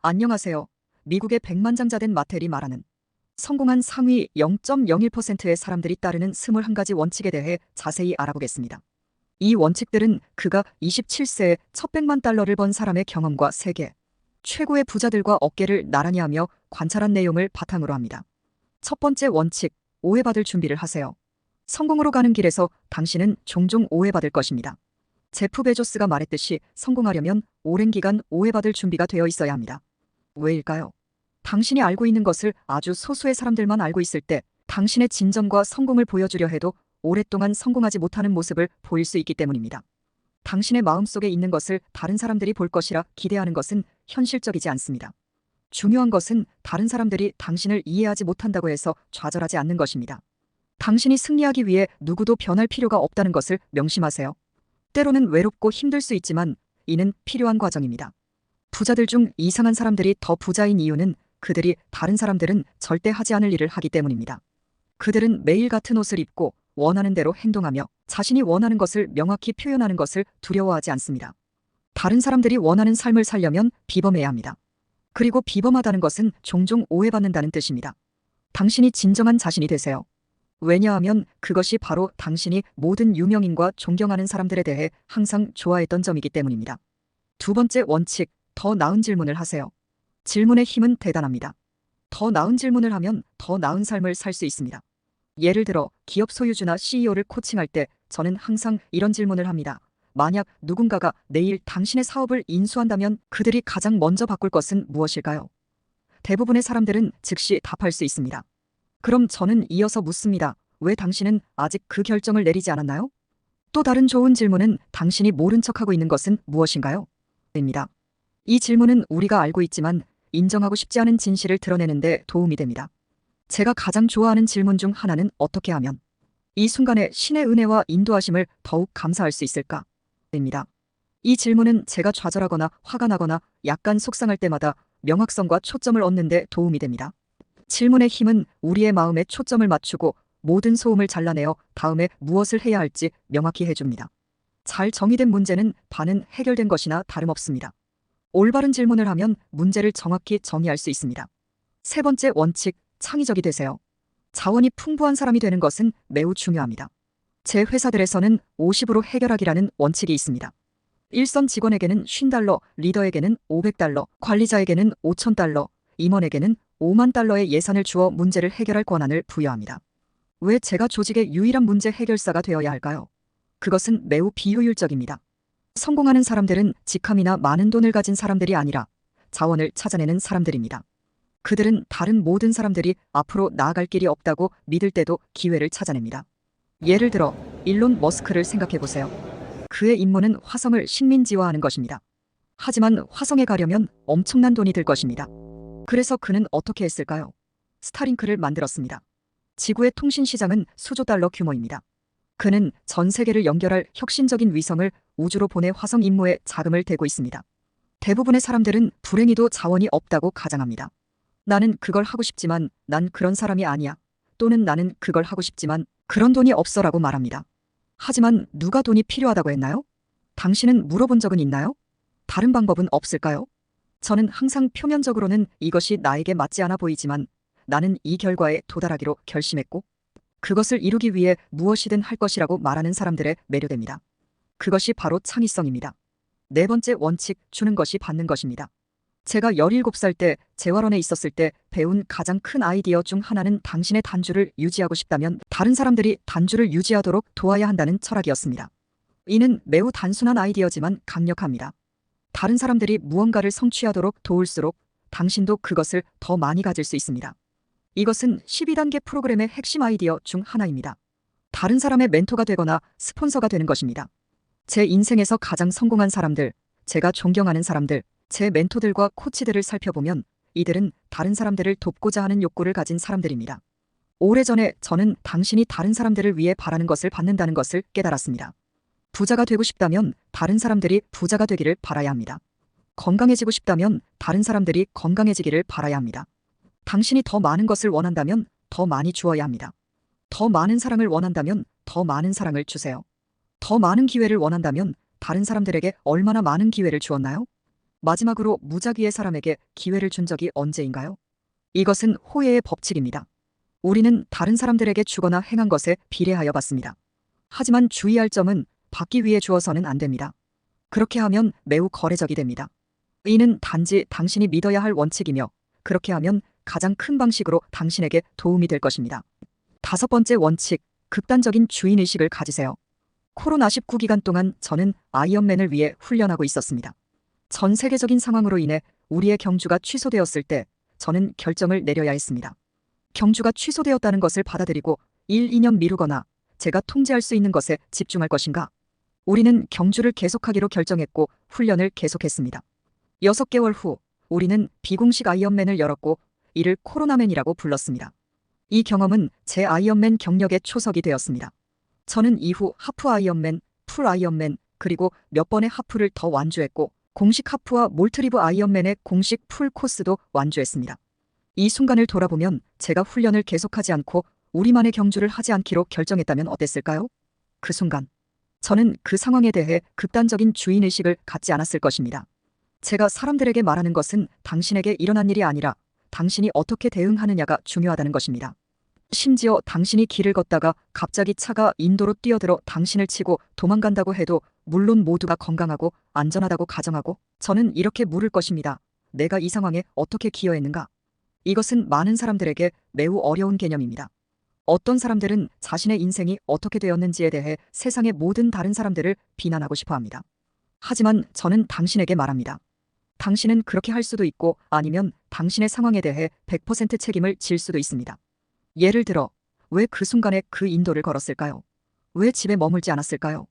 안녕하세요. 미국의 백만장자 된 마텔이 말하는 성공한 상위 0.01%의 사람들이 따르는 21가지 원칙에 대해 자세히 알아보겠습니다. 이 원칙들은 그가 27세에 첫 100만 달러를 번 사람의 경험과 세계 최고의 부자들과 어깨를 나란히 하며 관찰한 내용을 바탕으로 합니다. 첫 번째 원칙, 오해받을 준비를 하세요. 성공으로 가는 길에서 당신은 종종 오해받을 것입니다. 제프 베조스가 말했듯이 성공하려면 오랜 기간 오해받을 준비가 되어 있어야 합니다. 왜일까요? 당신이 알고 있는 것을 아주 소수의 사람들만 알고 있을 때 당신의 진정과 성공을 보여주려 해도 오랫동안 성공하지 못하는 모습을 보일 수 있기 때문입니다. 당신의 마음속에 있는 것을 다른 사람들이 볼 것이라 기대하는 것은 현실적이지 않습니다. 중요한 것은 다른 사람들이 당신을 이해하지 못한다고 해서 좌절하지 않는 것입니다. 당신이 승리하기 위해 누구도 변할 필요가 없다는 것을 명심하세요. 때로는 외롭고 힘들 수 있지만 이는 필요한 과정입니다. 부자들 중 이상한 사람들이 더 부자인 이유는 그들이 다른 사람들은 절대 하지 않을 일을 하기 때문입니다. 그들은 매일 같은 옷을 입고 원하는 대로 행동하며 자신이 원하는 것을 명확히 표현하는 것을 두려워하지 않습니다. 다른 사람들이 원하는 삶을 살려면 비범해야 합니다. 그리고 비범하다는 것은 종종 오해받는다는 뜻입니다. 당신이 진정한 자신이 되세요. 왜냐하면 그것이 바로 당신이 모든 유명인과 존경하는 사람들에 대해 항상 좋아했던 점이기 때문입니다. 두 번째 원칙, 더 나은 질문을 하세요. 질문의 힘은 대단합니다. 더 나은 질문을 하면 더 나은 삶을 살 수 있습니다. 예를 들어 기업 소유주나 CEO를 코칭할 때 저는 항상 이런 질문을 합니다. 만약 누군가가 내일 당신의 사업을 인수한다면 그들이 가장 먼저 바꿀 것은 무엇일까요? 대부분의 사람들은 즉시 답할 수 있습니다. 그럼 저는 이어서 묻습니다. 왜 당신은 아직 그 결정을 내리지 않았나요? 또 다른 좋은 질문은 당신이 모른 척하고 있는 것은 무엇인가요? 입니다. 이 질문은 우리가 알고 있지만 인정하고 싶지 않은 진실을 드러내는 데 도움이 됩니다. 제가 가장 좋아하는 질문 중 하나는 어떻게 하면 이 순간에 신의 은혜와 인도하심을 더욱 감사할 수 있을까? 입니다. 이 질문은 제가 좌절하거나 화가 나거나 약간 속상할 때마다 명확성과 초점을 얻는 데 도움이 됩니다. 질문의 힘은 우리의 마음에 초점을 맞추고 모든 소음을 잘라내어 다음에 무엇을 해야 할지 명확히 해줍니다. 잘 정의된 문제는 반은 해결된 것이나 다름없습니다. 올바른 질문을 하면 문제를 정확히 정의할 수 있습니다. 세 번째 원칙, 창의적이 되세요. 자원이 풍부한 사람이 되는 것은 매우 중요합니다. 제 회사들에서는 50으로 해결하기라는 원칙이 있습니다. 일선 직원에게는 $50, 리더에게는 $500, 관리자에게는 $5,000, 임원에게는 $5만 달러의 예산을 주어 문제를 해결할 권한을 부여합니다. 왜 제가 조직의 유일한 문제 해결사가 되어야 할까요? 그것은 매우 비효율적입니다. 성공하는 사람들은 직함이나 많은 돈을 가진 사람들이 아니라 자원을 찾아내는 사람들입니다. 그들은 다른 모든 사람들이 앞으로 나아갈 길이 없다고 믿을 때도 기회를 찾아냅니다. 예를 들어 일론 머스크를 생각해 보세요. 그의 임무는 화성을 식민지화하는 것입니다. 하지만 화성에 가려면 엄청난 돈이 들 것입니다. 그래서 그는 어떻게 했을까요? 스타링크를 만들었습니다. 지구의 통신 시장은 수조 달러 규모입니다. 그는 전 세계를 연결할 혁신적인 위성을 우주로 보내 화성 임무에 자금을 대고 있습니다. 대부분의 사람들은 불행히도 자원이 없다고 가정합니다. 나는 그걸 하고 싶지만 난 그런 사람이 아니야. 또는 나는 그걸 하고 싶지만 그런 돈이 없어라고 말합니다. 하지만 누가 돈이 필요하다고 했나요? 당신은 물어본 적은 있나요? 다른 방법은 없을까요? 저는 항상 표면적으로는 이것이 나에게 맞지 않아 보이지만 나는 이 결과에 도달하기로 결심했고 그것을 이루기 위해 무엇이든 할 것이라고 말하는 사람들에 매료됩니다. 그것이 바로 창의성입니다. 네 번째 원칙, 주는 것이 받는 것입니다. 제가 17살 때 재활원에 있었을 때 배운 가장 큰 아이디어 중 하나는 당신의 단주를 유지하고 싶다면 다른 사람들이 단주를 유지하도록 도와야 한다는 철학이었습니다. 이는 매우 단순한 아이디어지만 강력합니다. 다른 사람들이 무언가를 성취하도록 도울수록 당신도 그것을 더 많이 가질 수 있습니다. 이것은 12단계 프로그램의 핵심 아이디어 중 하나입니다. 다른 사람의 멘토가 되거나 스폰서가 되는 것입니다. 제 인생에서 가장 성공한 사람들, 제가 존경하는 사람들, 제 멘토들과 코치들을 살펴보면 이들은 다른 사람들을 돕고자 하는 욕구를 가진 사람들입니다. 오래전에 저는 당신이 다른 사람들을 위해 바라는 것을 받는다는 것을 깨달았습니다. 부자가 되고 싶다면 다른 사람들이 부자가 되기를 바라야 합니다. 건강해지고 싶다면 다른 사람들이 건강해지기를 바라야 합니다. 당신이 더 많은 것을 원한다면 더 많이 주어야 합니다. 더 많은 사랑을 원한다면 더 많은 사랑을 주세요. 더 많은 기회를 원한다면 다른 사람들에게 얼마나 많은 기회를 주었나요? 마지막으로 무작위의 사람에게 기회를 준 적이 언제인가요? 이것은 호혜의 법칙입니다. 우리는 다른 사람들에게 주거나 행한 것에 비례하여 받습니다. 하지만 주의할 점은 받기 위해 주어서는 안 됩니다. 그렇게 하면 매우 거래적이 됩니다. 이는 단지 당신이 믿어야 할 원칙이며 그렇게 하면 가장 큰 방식으로 당신에게 도움이 될 것입니다. 5번째 원칙, 극단적인 주인의식을 가지세요. 코로나19 기간 동안 저는 아이언맨을 위해 훈련하고 있었습니다. 전 세계적인 상황으로 인해 우리의 경주가 취소되었을 때 저는 결정을 내려야 했습니다. 경주가 취소되었다는 것을 받아들이고 1, 2년 미루거나 제가 통제할 수 있는 것에 집중할 것인가? 우리는 경주를 계속하기로 결정했고 훈련을 계속했습니다. 6개월 후 우리는 비공식 아이언맨을 열었고 이를 코로나맨이라고 불렀습니다. 이 경험은 제 아이언맨 경력의 초석이 되었습니다. 저는 이후 하프 아이언맨, 풀 아이언맨, 그리고 몇 번의 하프를 더 완주했고 공식 하프와 몰트리브 아이언맨의 공식 풀 코스도 완주했습니다. 이 순간을 돌아보면 제가 훈련을 계속하지 않고 우리만의 경주를 하지 않기로 결정했다면 어땠을까요? 그 순간 저는 그 상황에 대해 극단적인 주인의식을 갖지 않았을 것입니다. 제가 사람들에게 말하는 것은 당신에게 일어난 일이 아니라 당신이 어떻게 대응하느냐가 중요하다는 것입니다. 심지어 당신이 길을 걷다가 갑자기 차가 인도로 뛰어들어 당신을 치고 도망간다고 해도 물론 모두가 건강하고 안전하다고 가정하고 저는 이렇게 물을 것입니다. 내가 이 상황에 어떻게 기여했는가? 이것은 많은 사람들에게 매우 어려운 개념입니다. 어떤 사람들은 자신의 인생이 어떻게 되었는지에 대해 세상의 모든 다른 사람들을 비난하고 싶어 합니다. 하지만 저는 당신에게 말합니다. 당신은 그렇게 할 수도 있고 아니면 당신의 상황에 대해 100% 책임을 질 수도 있습니다. 예를 들어, 왜 그 순간에 그 인도를 걸었을까요? 왜 집에 머물지 않았을까요?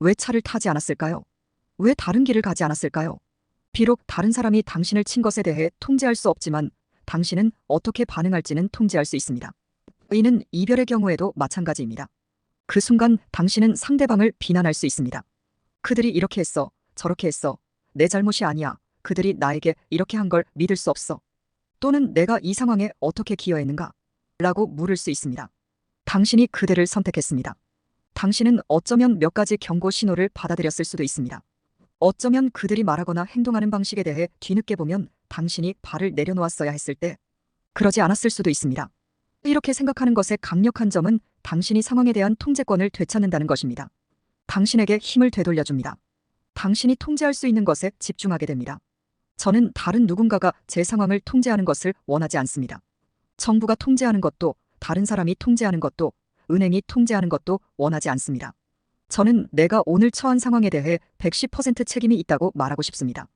왜 차를 타지 않았을까요? 왜 다른 길을 가지 않았을까요? 비록 다른 사람이 당신을 친 것에 대해 통제할 수 없지만 당신은 어떻게 반응할지는 통제할 수 있습니다. 이는 이별의 경우에도 마찬가지입니다. 그 순간 당신은 상대방을 비난할 수 있습니다. 그들이 이렇게 했어, 저렇게 했어, 내 잘못이 아니야, 그들이 나에게 이렇게 한 걸 믿을 수 없어. 또는 내가 이 상황에 어떻게 기여했는가? 라고 물을 수 있습니다. 당신이 그들을 선택했습니다. 당신은 어쩌면 몇 가지 경고 신호를 받아들였을 수도 있습니다. 어쩌면 그들이 말하거나 행동하는 방식에 대해 뒤늦게 보면 당신이 발을 내려놓았어야 했을 때 그러지 않았을 수도 있습니다. 이렇게 생각하는 것의 강력한 점은 당신이 상황에 대한 통제권을 되찾는다는 것입니다. 당신에게 힘을 되돌려줍니다. 당신이 통제할 수 있는 것에 집중하게 됩니다. 저는 다른 누군가가 제 상황을 통제하는 것을 원하지 않습니다. 정부가 통제하는 것도, 다른 사람이 통제하는 것도, 은행이 통제하는 것도 원하지 않습니다. 저는 내가 오늘 처한 상황에 대해 110% 책임이 있다고 말하고 싶습니다.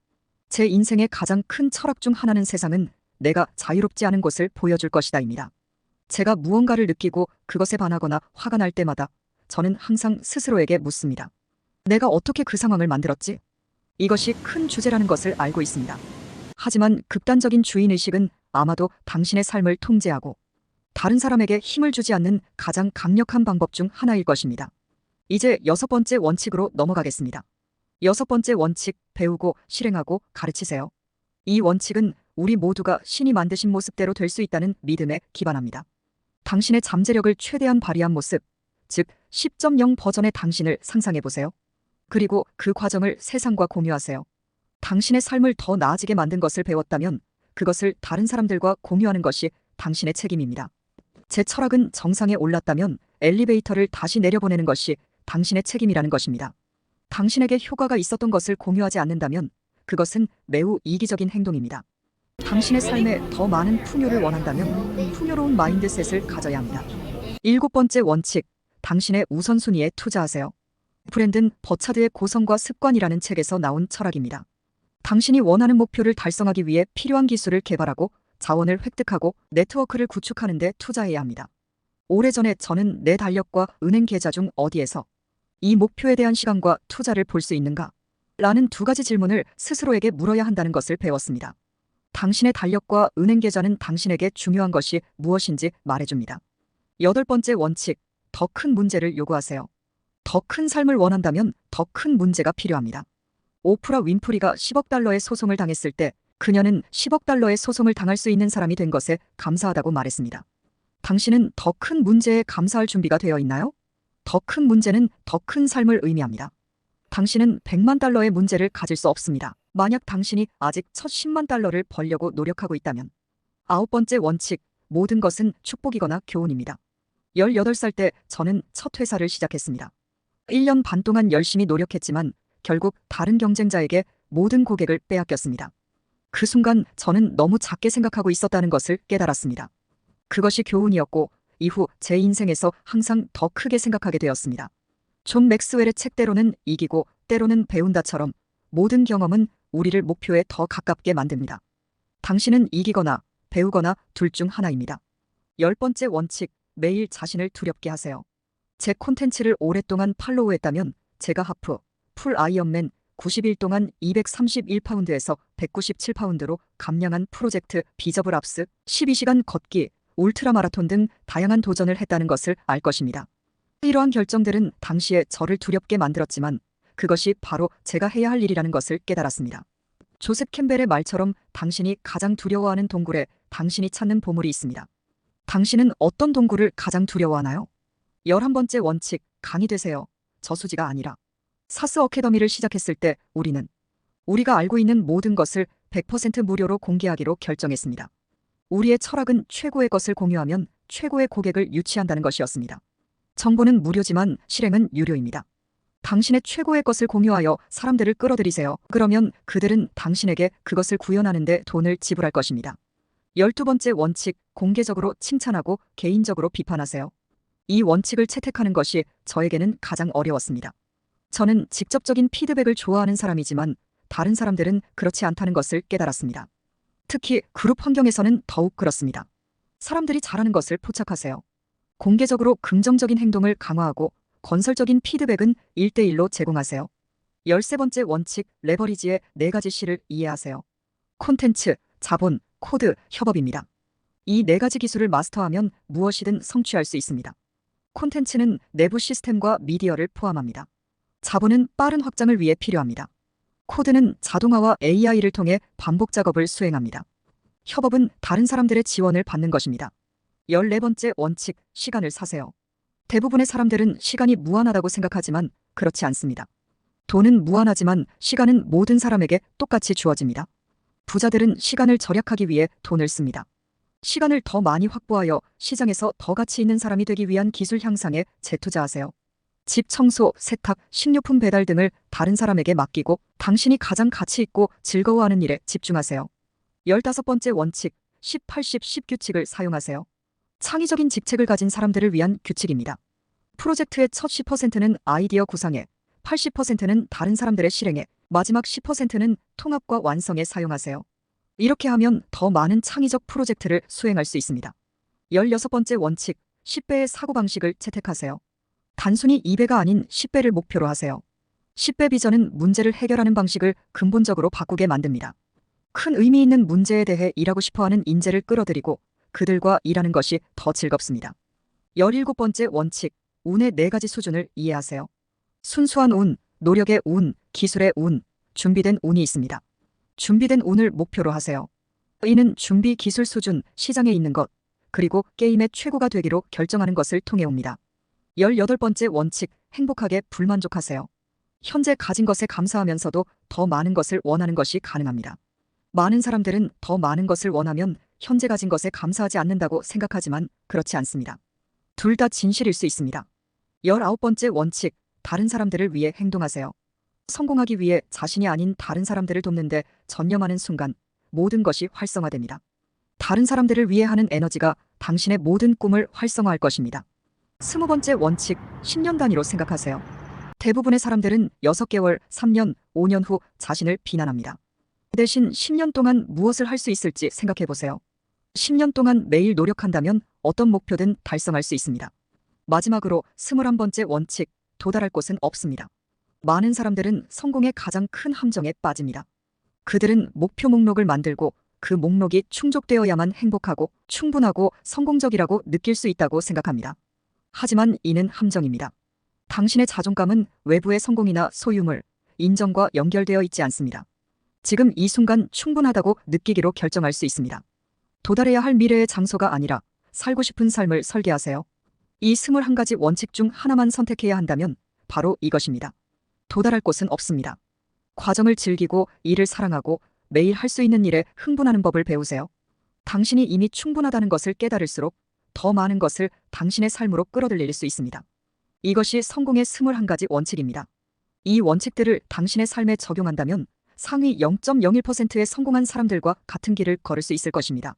제 인생의 가장 큰 철학 중 하나는 세상은 내가 자유롭지 않은 곳을 보여줄 것이다입니다. 제가 무언가를 느끼고 그것에 반하거나 화가 날 때마다 저는 항상 스스로에게 묻습니다. 내가 어떻게 그 상황을 만들었지? 이것이 큰 주제라는 것을 알고 있습니다. 하지만 극단적인 주인의식은 아마도 당신의 삶을 통제하고 다른 사람에게 힘을 주지 않는 가장 강력한 방법 중 하나일 것입니다. 이제 6번째 원칙으로 넘어가겠습니다. 6번째 원칙, 배우고 실행하고 가르치세요. 이 원칙은 우리 모두가 신이 만드신 모습대로 될 수 있다는 믿음에 기반합니다. 당신의 잠재력을 최대한 발휘한 모습, 즉 10.0 버전의 당신을 상상해보세요. 그리고 그 과정을 세상과 공유하세요. 당신의 삶을 더 나아지게 만든 것을 배웠다면 그것을 다른 사람들과 공유하는 것이 당신의 책임입니다. 제 철학은 정상에 올랐다면 엘리베이터를 다시 내려보내는 것이 당신의 책임이라는 것입니다. 당신에게 효과가 있었던 것을 공유하지 않는다면 그것은 매우 이기적인 행동입니다. 당신의 삶에 더 많은 풍요를 원한다면 풍요로운 마인드셋을 가져야 합니다. 7번째 원칙, 당신의 우선순위에 투자하세요. 브랜든 버차드의 고성과 습관이라는 책에서 나온 철학입니다. 당신이 원하는 목표를 달성하기 위해 필요한 기술을 개발하고 자원을 획득하고 네트워크를 구축하는 데 투자해야 합니다. 오래전에 저는 내 달력과 은행 계좌 중 어디에서 이 목표에 대한 시간과 투자를 볼 수 있는가? 라는 2가지 질문을 스스로에게 물어야 한다는 것을 배웠습니다. 당신의 달력과 은행 계좌는 당신에게 중요한 것이 무엇인지 말해줍니다. 8번째 원칙, 더 큰 문제를 요구하세요. 더 큰 삶을 원한다면 더 큰 문제가 필요합니다. 오프라 윈프리가 10억 달러의 소송을 당했을 때 그녀는 10억 달러의 소송을 당할 수 있는 사람이 된 것에 감사하다고 말했습니다. 당신은 더 큰 문제에 감사할 준비가 되어 있나요? 더 큰 문제는 더 큰 삶을 의미합니다. 당신은 100만 달러의 문제를 가질 수 없습니다. 만약 당신이 아직 첫 10만 달러를 벌려고 노력하고 있다면 9번째 원칙, 모든 것은 축복이거나 교훈입니다. 18살 때 저는 첫 회사를 시작했습니다. 1년 반 동안 열심히 노력했지만 결국 다른 경쟁자에게 모든 고객을 빼앗겼습니다. 그 순간 저는 너무 작게 생각하고 있었다는 것을 깨달았습니다. 그것이 교훈이었고 이후 제 인생에서 항상 더 크게 생각하게 되었습니다. 존 맥스웰의 책대로는 이기고 때로는 배운다처럼 모든 경험은 우리를 목표에 더 가깝게 만듭니다. 당신은 이기거나 배우거나 둘 중 하나입니다. 10번째 원칙, 매일 자신을 두렵게 하세요. 제 콘텐츠를 오랫동안 팔로우했다면 제가 하프, 풀 아이언맨 90일 동안 231파운드에서 197파운드로 감량한 프로젝트 비저블 압스, 12시간 걷기, 울트라 마라톤 등 다양한 도전을 했다는 것을 알 것입니다. 이러한 결정들은 당시에 저를 두렵게 만들었지만 그것이 바로 제가 해야 할 일이라는 것을 깨달았습니다. 조셉 캠벨의 말처럼 당신이 가장 두려워하는 동굴에 당신이 찾는 보물이 있습니다. 당신은 어떤 동굴을 가장 두려워하나요? 11번째 원칙, 강이 되세요. 저수지가 아니라. 사스 어카데미를 시작했을 때 우리가 알고 있는 모든 것을 100% 무료로 공개하기로 결정했습니다. 우리의 철학은 최고의 것을 공유하면 최고의 고객을 유치한다는 것이었습니다. 정보는 무료지만 실행은 유료입니다. 당신의 최고의 것을 공유하여 사람들을 끌어들이세요. 그러면 그들은 당신에게 그것을 구현하는데 돈을 지불할 것입니다. 12번째 원칙, 공개적으로 칭찬하고 개인적으로 비판하세요. 이 원칙을 채택하는 것이 저에게는 가장 어려웠습니다. 저는 직접적인 피드백을 좋아하는 사람이지만 다른 사람들은 그렇지 않다는 것을 깨달았습니다. 특히 그룹 환경에서는 더욱 그렇습니다. 사람들이 잘하는 것을 포착하세요. 공개적으로 긍정적인 행동을 강화하고 건설적인 피드백은 1대1로 제공하세요. 13번째 원칙, 레버리지의 4가지 C를 이해하세요. 콘텐츠, 자본, 코드, 협업입니다. 이 4가지 기술을 마스터하면 무엇이든 성취할 수 있습니다. 콘텐츠는 내부 시스템과 미디어를 포함합니다. 자본은 빠른 확장을 위해 필요합니다. 코드는 자동화와 AI를 통해 반복 작업을 수행합니다. 협업은 다른 사람들의 지원을 받는 것입니다. 14번째 원칙, 시간을 사세요. 대부분의 사람들은 시간이 무한하다고 생각하지만 그렇지 않습니다. 돈은 무한하지만 시간은 모든 사람에게 똑같이 주어집니다. 부자들은 시간을 절약하기 위해 돈을 씁니다. 시간을 더 많이 확보하여 시장에서 더 가치 있는 사람이 되기 위한 기술 향상에 재투자하세요. 집 청소, 세탁, 식료품 배달 등을 다른 사람에게 맡기고 당신이 가장 가치 있고 즐거워하는 일에 집중하세요. 15번째 원칙, 10-80-10 규칙을 사용하세요. 창의적인 직책을 가진 사람들을 위한 규칙입니다. 프로젝트의 첫 10%는 아이디어 구상에, 80%는 다른 사람들의 실행에, 마지막 10%는 통합과 완성에 사용하세요. 이렇게 하면 더 많은 창의적 프로젝트를 수행할 수 있습니다. 16번째 원칙, 10배의 사고방식을 채택하세요. 단순히 2배가 아닌 10배를 목표로 하세요. 10배 비전은 문제를 해결하는 방식을 근본적으로 바꾸게 만듭니다. 큰 의미 있는 문제에 대해 일하고 싶어하는 인재를 끌어들이고 그들과 일하는 것이 더 즐겁습니다. 17번째 원칙, 운의 4가지 수준을 이해하세요. 순수한 운, 노력의 운, 기술의 운, 준비된 운이 있습니다. 준비된 운을 목표로 하세요. 이는 준비 기술 수준, 시장에 있는 것, 그리고 게임의 최고가 되기로 결정하는 것을 통해 옵니다. 18번째 원칙, 행복하게 불만족하세요. 현재 가진 것에 감사하면서도 더 많은 것을 원하는 것이 가능합니다. 많은 사람들은 더 많은 것을 원하면 현재 가진 것에 감사하지 않는다고 생각하지만 그렇지 않습니다. 둘 다 진실일 수 있습니다. 19번째 원칙, 다른 사람들을 위해 행동하세요. 성공하기 위해 자신이 아닌 다른 사람들을 돕는데 전념하는 순간 모든 것이 활성화됩니다. 다른 사람들을 위해 하는 에너지가 당신의 모든 꿈을 활성화할 것입니다. 20번째 원칙, 10년 단위로 생각하세요. 대부분의 사람들은 6개월, 3년, 5년 후 자신을 비난합니다. 대신 10년 동안 무엇을 할 수 있을지 생각해 보세요. 10년 동안 매일 노력한다면 어떤 목표든 달성할 수 있습니다. 마지막으로 21번째 원칙, 도달할 곳은 없습니다. 많은 사람들은 성공의 가장 큰 함정에 빠집니다. 그들은 목표 목록을 만들고 그 목록이 충족되어야만 행복하고 충분하고 성공적이라고 느낄 수 있다고 생각합니다. 하지만 이는 함정입니다. 당신의 자존감은 외부의 성공이나 소유물, 인정과 연결되어 있지 않습니다. 지금 이 순간 충분하다고 느끼기로 결정할 수 있습니다. 도달해야 할 미래의 장소가 아니라 살고 싶은 삶을 설계하세요. 이 21가지 원칙 중 하나만 선택해야 한다면 바로 이것입니다. 도달할 곳은 없습니다. 과정을 즐기고 일을 사랑하고 매일 할 수 있는 일에 흥분하는 법을 배우세요. 당신이 이미 충분하다는 것을 깨달을수록 더 많은 것을 당신의 삶으로 끌어들일 수 있습니다. 이것이 성공의 21가지 원칙입니다. 이 원칙들을 당신의 삶에 적용한다면 상위 0.01%의 성공한 사람들과 같은 길을 걸을 수 있을 것입니다.